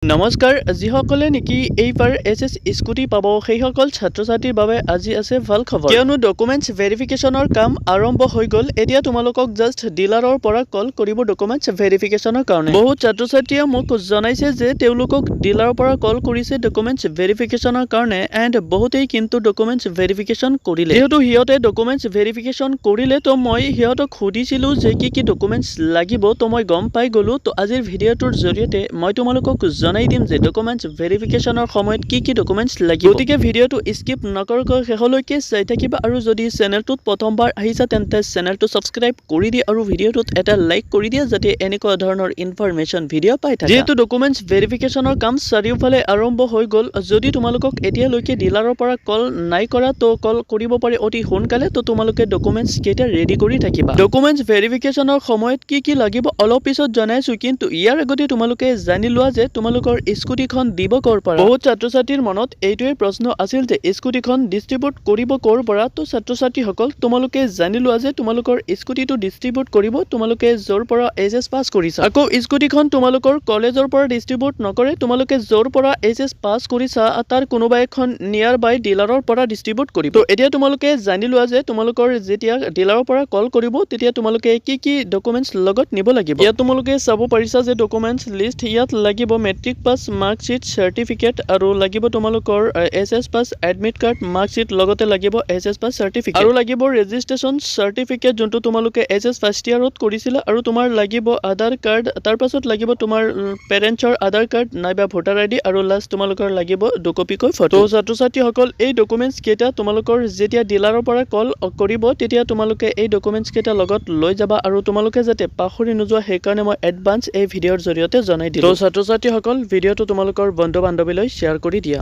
নমস্কাৰ যিসকলে নেকি এইবাৰ এছএছ স্কুটি পাব সেইসকল ছাত্ৰ-ছাত্ৰীৰ বাবে আজি আছে ভাল খবৰ কিয়নো ডকুমেন্টছ ভেৰিফিকেশ্যনৰ কাম আৰম্ভ হৈ গ'ল এতিয়া তোমালোকক জাস্ট ডিলাৰৰ পৰা কল কৰিব ডকুমেন্টছ ভেৰিফিকেশ্যনৰ কাৰণে বহুত ছাত্ৰ-ছাত্ৰীয়ে মোক জনাইছে যে তেওঁলোকক ডিলাৰৰ পৰা কল কৰিছে ডকুমেন্টছ ভেৰিফিকেশ্যনৰ কাৰণে এণ্ড বহুতেই কিন্তু ডকুমেন্টছ ভেৰিফিকেশ্যন কৰিলে যেহেতু হিয়তে ডকুমেন্টছ ভেৰিফিকেশ্যন কৰিলে তো মই হিয়তক সুধিছিলো যে কি ডকুমেন্টছ লাগিব তো মই গম পাই গলো তো আজিৰ ভিডিঅ'টোৰ জৰিয়তে মই তোমালোকক জনাই দিম যে ডকুমেন্টছ ভেৰিফিকেশ্যনৰ সময়ত কি ডকুমেন্টছ লাগিব গতিকে ভিডিঅ'টো স্কিপ নকৰাকৈ শেষলৈকে চাই থাকিবা আৰু যদি চেনেলটোত প্ৰথমবাৰ আহিছা তেন্তে চেনেলটো সাবস্ক্ৰাইব কৰি দিয়া আৰু ভিডিঅ'টোত এটা লাইক কৰি দিয়া যাতে এনেকুৱা ধৰণৰ ইনফৰমেশ্যন ভিডিঅ' পাই থাকা যেহেতু ডকুমেন্টছ ভেৰিফিকেশ্যনৰ কাম চাৰিওফালে আৰম্ভ হৈ গ'ল যদি তোমালোকক এতিয়ালৈকে ডিলাৰৰ পৰা কল নাই কৰা তো কল কৰিব পাৰে অতি সোনকালে তো তোমালোকে ডকুমেন্টছ কেইটা ৰেডি কৰি থাকিবা ডকুমেন্টছ ভেৰিফিকেশ্যনৰ সময়ত কি লাগিব অলপ পিছত জনাইছো কিন্তু ইয়াৰ আগতে তোমালোকে জানি লোৱা যে তোমালোকৰ স্কুটিখন দিব কৰ পৰা বহুত ছাত্ৰ-ছাত্ৰীৰ মনত এইটোৱে প্ৰশ্ন আছিল যে স্কুটিখন ডিস্ট্ৰিবিউট কৰিব কৰ পৰা তো ছাত্ৰ-ছাত্ৰীসকল তোমালোকে জানি লোৱা যে তোমালোকৰ স্কুটিটো ডিস্ট্ৰিবিউট কৰিব তোমালোকে য'ৰ পৰা এইচএছ পাছ কৰিছা আকৌ স্কুটিখন তোমালোকৰ কলেজৰ পৰা ডিস্ট্ৰিবিউট নকৰে তোমালোকে য'ৰ পৰা এইচএছ পাছ কৰিছা তাৰ কোনোবা এখন নিয়াৰ বাই ডিলাৰৰ পৰা ডিস্ট্ৰিবিউট কৰিব তো এতিয়া তোমালোকে জানি লোৱা যে তোমালোকৰ যেতিয়া ডিলাৰৰ পৰা কল কৰিব তেতিয়া তোমালোকে কি ডকুমেন্টছ লগত নিব লাগিব ইয়াত তোমালোকে চাব পাৰিছা যে ডকুমেন্টছ লিষ্ট ইয়াত লাগিব মেট্ৰিক পাছ মাৰ্কশ্বিট চাৰ্টিফিকেট আৰু লাগিব তোমালোকৰ এছএছ পাছ এডমিট কাৰ্ড মাৰ্কশ্বিট লগতে লাগিব এছএছ পাছ চাৰ্টিফিকেট আৰু লাগিব ৰেজিষ্ট্ৰেচন চাৰ্টিফিকেট যোনটো তোমালোকে এছএছ ফাৰ্ষ্ট ইয়াৰত কৰিছিলা আৰু তোমাৰ লাগিব আধাৰ কাৰ্ড তাৰ পাছত লাগিব তোমাৰ পেৰেণ্টছৰ আধাৰ কাৰ্ড নাইবা ভোটাৰ আইডি আৰু লাষ্ট তোমালোকৰ লাগিব দুকপিকৈ ফটো ছাত্ৰ-ছাত্ৰীসকল এই ডকুমেন্টছ কেইটা তোমালোকৰ যেতিয়া ডিলাৰৰ পৰা কল কৰিব তেতিয়া তোমালোকে এই ডকুমেন্টছ কেইটা লগত লৈ যাবা আৰু তোমালোকে যাতে পাহৰি নোযোৱা সেইকাৰণে মই এডভান্স এই ভিডিঅ'ৰ জৰিয়তে জনাই দিলোঁ ছাত্ৰ-ছাত্ৰীসকল ভিডিঅ'টো তোমালোকৰ বন্ধু-বান্ধৱীলৈ শ্বেয়াৰ কৰি দিয়া